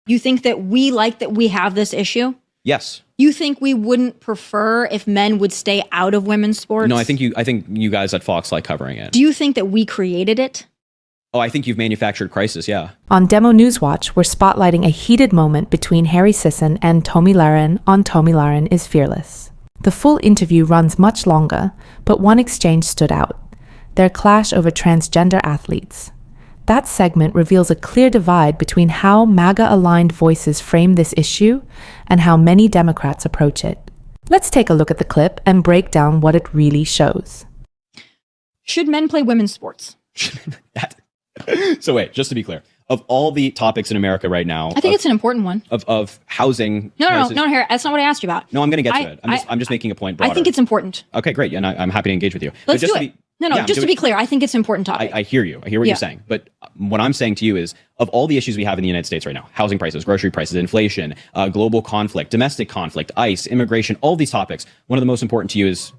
You think that we like that we have this issue? Yes. You think we wouldn't prefer if men would stay out of women's sports? No, I think you guys at Fox like covering it. Do you think that we created it? Oh, I think you've manufactured crisis, yeah. On Demo Newswatch, we're spotlighting a heated moment between Harry Sisson and Tomi Lahren on Tomi Lahren is Fearless. The full interview runs much longer, but one exchange stood out: their clash over transgender athletes. That segment reveals a clear divide between how MAGA-aligned voices frame this issue and how many Democrats approach it. Let's take a look at the clip and break down what it really shows. Should men play women's sports? So wait, just to be clear, of all the topics in America right now, I think it's an important one. Of housing. No, Harry, that's not what I asked you about. No, I'm going to get to it. I'm just making a point broader. I think it's important. Okay, great. And I'm happy to engage with you. Let's do it. Just to be clear, I think it's an important topic. I hear you. I hear what you're saying. But what I'm saying to you is, of all the issues we have in the United States right now, housing prices, grocery prices, inflation, global conflict, domestic conflict, ICE, immigration, all these topics, one of the most important to you is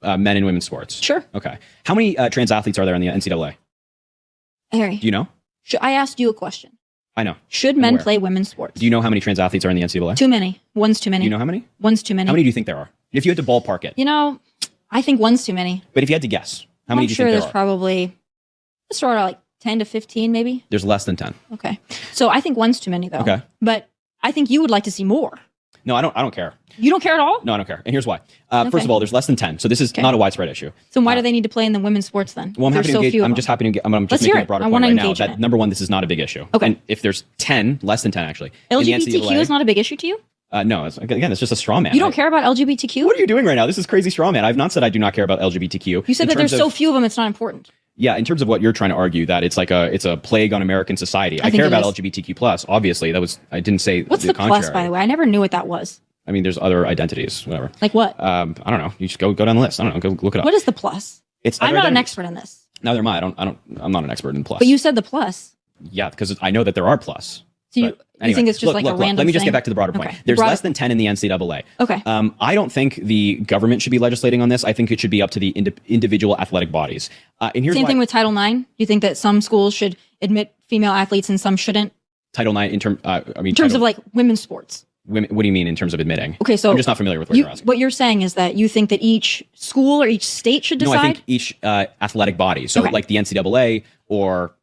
men and women's sports. Sure. Okay. How many trans athletes are there in the NCAA? Harry. Do you know? I asked you a question. I know. Should men play women's sports? Do you know how many trans athletes are in the NCAA? Too many. One's too many. Do you know how many? One's too many. How many do you think there are? If you had to ballpark it. You know, I think one's too many. But if you had to guess, how many do you think there are? I'm sure there's probably, sort of like 10 to 15 maybe. There's less than 10. Okay. So I think one's too many though. Okay. But I think you would like to see more. No, I don't care. You don't care at all? No, I don't care. And here's why. First of all, there's less than 10. So this is not a widespread issue. So why do they need to play in the women's sports then? Well, I'm happy to engage. I'm just happy to engage. I'm just making a broader point right now that number one, this is not a big issue. Okay. And if there's 10, less than 10 actually. LGBTQ is not a big issue to you? No, again, it's just a straw man. You don't care about LGBTQ? What are you doing right now? This is crazy straw man. I've not said I do not care about LGBTQ. You said that there's so few of them, it's not important. Yeah, in terms of what you're trying to argue, that it's like it's a plague on American society. I care about LGBTQ plus. Obviously, I didn't say what's the contrary. plus, by the way? I never knew what that was. I mean, there's other identities, whatever. Like what? I don't know. You just go down the list. I don't know. Go look it up. What is the plus? I'm not an expert in this. Neither am I. I'm not an expert in plus. But you said the plus. Yeah, because I know that there are plus. So you think it's just like a random Let me just thing? get back to the broader point. There's less than 10 in the NCAA. Okay. I don't think the government should be legislating on this. I think it should be up to the individual athletic bodies. And here's Same thing with Title IX. You think that some schools should admit female athletes and some shouldn't? Title IX in terms of like women's sports. Women, what do you mean in terms of admitting? Okay, so I'm just not familiar with what you're asking. What you're saying is that you think that each school or each state should decide? No, I think each athletic body. So like the NCAA or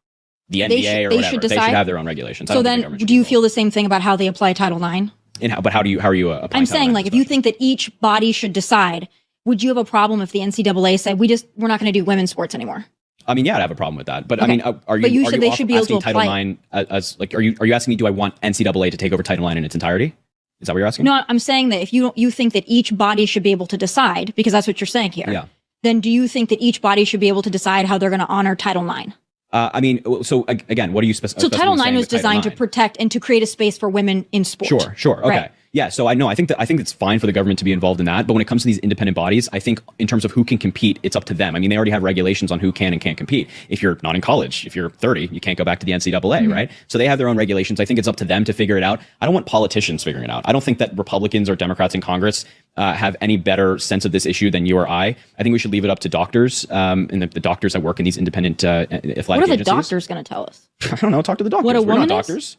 the NBA or whatever, they should have their own regulations. So then, do you feel the same thing about how they apply Title IX? But how are you applying? I'm saying, like, if you think that each body should decide, would you have a problem if the NCAA said we're not going to do women's sports anymore? I mean, yeah, I'd have a problem with that. But I mean, are you? But you said they should be able to Title apply IX as like? Are you asking me? Do I want NCAA to take over Title IX in its entirety? Is that what you're asking? No, I'm saying that if you think that each body should be able to decide, because that's what you're saying here. Yeah. Then do you think that each body should be able to decide how they're going to honor Title IX? I mean, so again, what are you So Title IX was designed to protect and to create a space for women in sport. Sure. Okay. Right. Yeah. So I think it's fine for the government to be involved in that. But when it comes to these independent bodies, I think in terms of who can compete, it's up to them. I mean, they already have regulations on who can and can't compete. If you're not in college, if you're 30, you can't go back to the NCAA, right? So they have their own regulations. I think it's up to them to figure it out. I don't want politicians figuring it out. I don't think that Republicans or Democrats in Congress have any better sense of this issue than you or I. I think we should leave it up to doctors and the doctors that work in these independent athletic agencies. What are the doctors going to tell us? I don't know. Talk to the doctors. What a woman We're not doctors.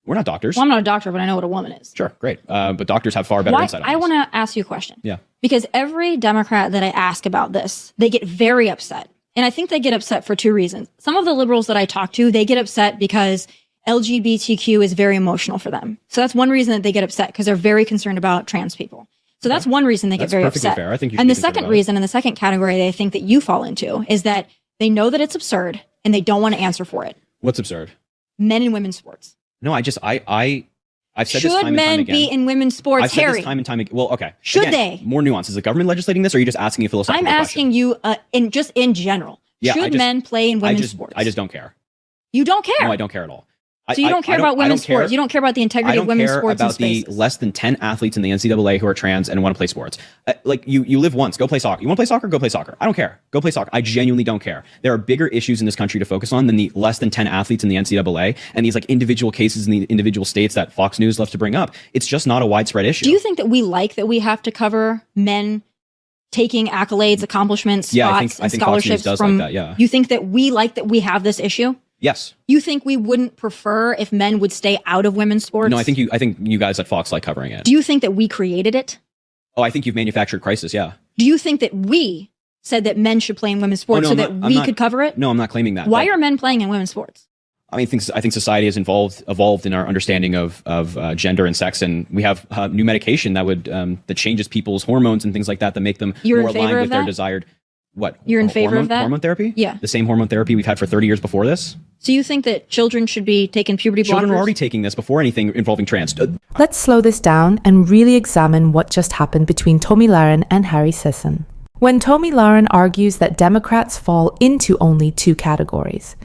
We're not doctors. Well, I'm not a doctor, but I know what a woman is. Sure, great. But doctors have far better insight on this. I want to ask you a question. Yeah. Because every Democrat that I ask about this, they get very upset. And I think they get upset for two reasons. Some of the liberals that I talk to, they get upset because LGBTQ is very emotional for them. So that's one reason that they get upset, because they're very concerned about trans people. So that's one reason they get very upset. Fair. I think you and the second reason, and the second category that I think that you fall into, is that they know that it's absurd and they don't want to answer for it. What's absurd? Men in women's sports. No, I've said this time and time again. Should men be in women's sports, I've said Harry? this time and time again. Well, okay. Should they? More nuance. Is the government legislating this, or are you just asking me a philosophical question? I'm asking you in general. Yeah, should men play in women's sports? I just don't care. You don't care? No, I don't care at all. So you don't care about women's sports? You don't care about the integrity of women's sports and spaces? I don't care about the less than 10 athletes in the NCAA who are trans and want to play sports. Like, you live once. Go play soccer. You want to play soccer? Go play soccer. I don't care. Go play soccer. I genuinely don't care. There are bigger issues in this country to focus on than the less than 10 athletes in the NCAA and these like individual cases in the individual states that Fox News loves to bring up. It's just not a widespread issue. Do you think that we have to cover men taking accolades, accomplishments, spots, and scholarships Fox News does from? like that, yeah. You think that we have this issue? Yes. You think we wouldn't prefer if men would stay out of women's sports? No, I think you guys at Fox like covering it. Do you think that we created it? Oh, I think you've manufactured crisis, yeah. Do you think that we said that men should play in women's sports we could cover it? No, I'm not claiming that. Why are men playing in women's sports? I mean, I think society has evolved in our understanding of gender and sex, and we have new medication that changes people's hormones and things like that make them more aligned with their desired. What? You're in favor of that? Hormone therapy? Yeah. The same hormone therapy we've had for 30 years before this? So you think that children should be taking puberty blockers? Children were already taking this before anything involving trans. Let's slow this down and really examine what just happened between Tomi Lahren and Harry Sisson. When Tomi Lahren argues that Democrats fall into only two categories,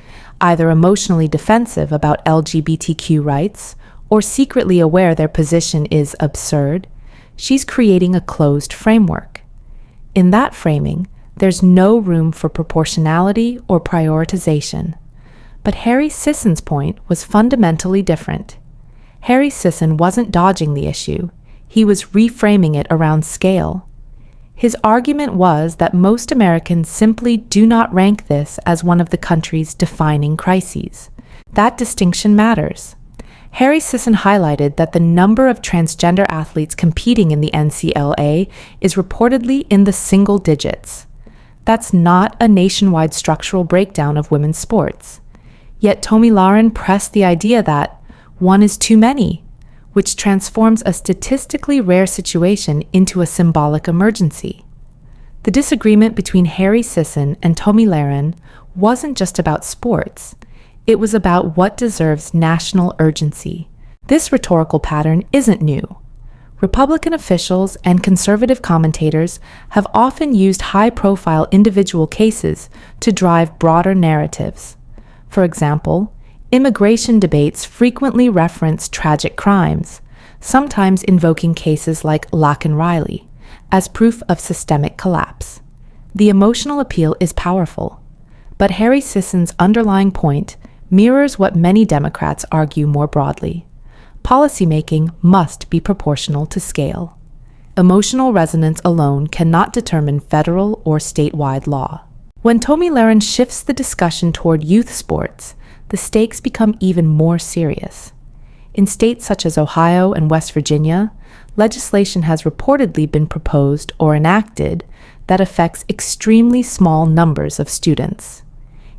either emotionally defensive about LGBTQ rights or secretly aware their position is absurd, she's creating a closed framework. In that framing, there's no room for proportionality or prioritization. But Harry Sisson's point was fundamentally different. Harry Sisson wasn't dodging the issue. He was reframing it around scale. His argument was that most Americans simply do not rank this as one of the country's defining crises. That distinction matters. Harry Sisson highlighted that the number of transgender athletes competing in the NCAA is reportedly in the single digits. That's not a nationwide structural breakdown of women's sports. Yet Tomi Lahren pressed the idea that one is too many, which transforms a statistically rare situation into a symbolic emergency. The disagreement between Harry Sisson and Tomi Lahren wasn't just about sports. It was about what deserves national urgency. This rhetorical pattern isn't new. Republican officials and conservative commentators have often used high-profile individual cases to drive broader narratives. For example, immigration debates frequently reference tragic crimes, sometimes invoking cases like Lachen Riley as proof of systemic collapse. The emotional appeal is powerful, but Harry Sisson's underlying point mirrors what many Democrats argue more broadly. Policymaking must be proportional to scale. Emotional resonance alone cannot determine federal or statewide law. When Tomi Lahren shifts the discussion toward youth sports, the stakes become even more serious. In states such as Ohio and West Virginia, legislation has reportedly been proposed or enacted that affects extremely small numbers of students.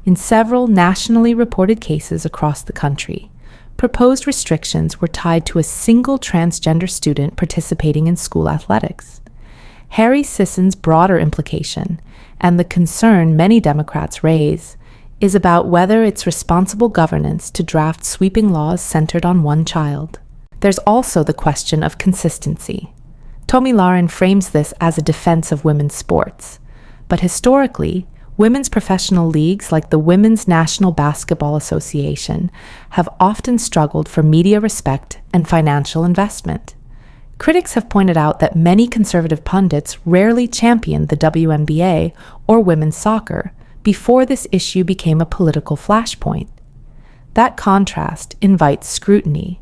In several nationally reported cases across the country, proposed restrictions were tied to a single transgender student participating in school athletics. Harry Sisson's broader implication, and the concern many Democrats raise, is about whether it's responsible governance to draft sweeping laws centered on one child. There's also the question of consistency. Tomi Lahren frames this as a defense of women's sports, but historically, women's professional leagues like the Women's National Basketball Association have often struggled for media respect and financial investment. Critics have pointed out that many conservative pundits rarely championed the WNBA or women's soccer before this issue became a political flashpoint. That contrast invites scrutiny.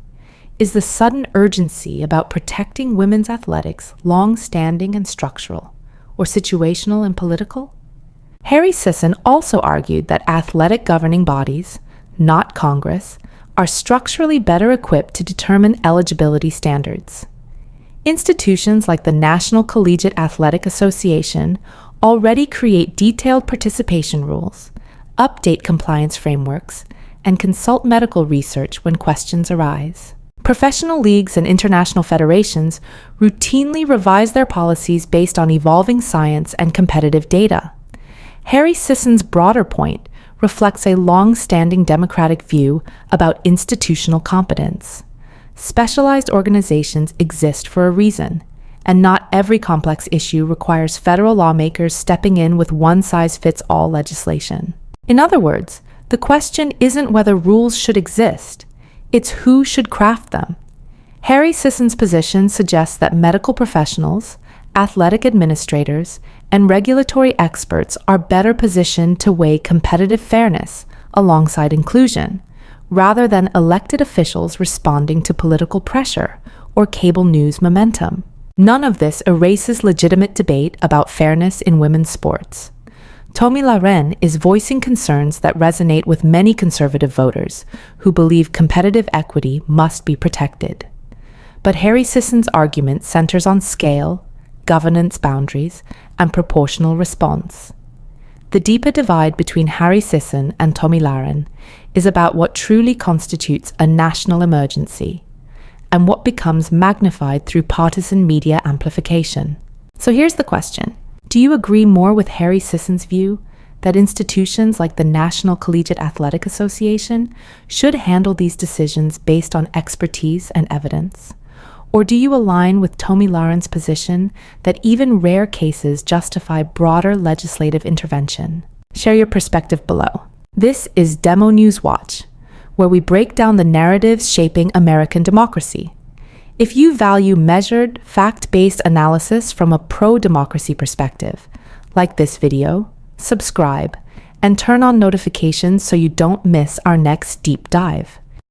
Is the sudden urgency about protecting women's athletics long-standing and structural, or situational and political? Harry Sisson also argued that athletic governing bodies, not Congress, are structurally better equipped to determine eligibility standards. Institutions like the National Collegiate Athletic Association already create detailed participation rules, update compliance frameworks, and consult medical research when questions arise. Professional leagues and international federations routinely revise their policies based on evolving science and competitive data. Harry Sisson's broader point reflects a long-standing Democratic view about institutional competence. Specialized organizations exist for a reason, and not every complex issue requires federal lawmakers stepping in with one-size-fits-all legislation. In other words, the question isn't whether rules should exist, it's who should craft them. Harry Sisson's position suggests that medical professionals, athletic administrators, and regulatory experts are better positioned to weigh competitive fairness alongside inclusion, rather than elected officials responding to political pressure or cable news momentum. None of this erases legitimate debate about fairness in women's sports. Tomi Lahren is voicing concerns that resonate with many conservative voters who believe competitive equity must be protected. But Harry Sisson's argument centers on scale, governance boundaries, and proportional response. The deeper divide between Harry Sisson and Tomi Lahren is about what truly constitutes a national emergency and what becomes magnified through partisan media amplification. So here's the question. Do you agree more with Harry Sisson's view that institutions like the National Collegiate Athletic Association should handle these decisions based on expertise and evidence? Or do you align with Tomi Lahren's position that even rare cases justify broader legislative intervention? Share your perspective below. This is Demo News Watch, where we break down the narratives shaping American democracy. If you value measured, fact-based analysis from a pro-democracy perspective, like this video, subscribe, and turn on notifications so you don't miss our next deep dive.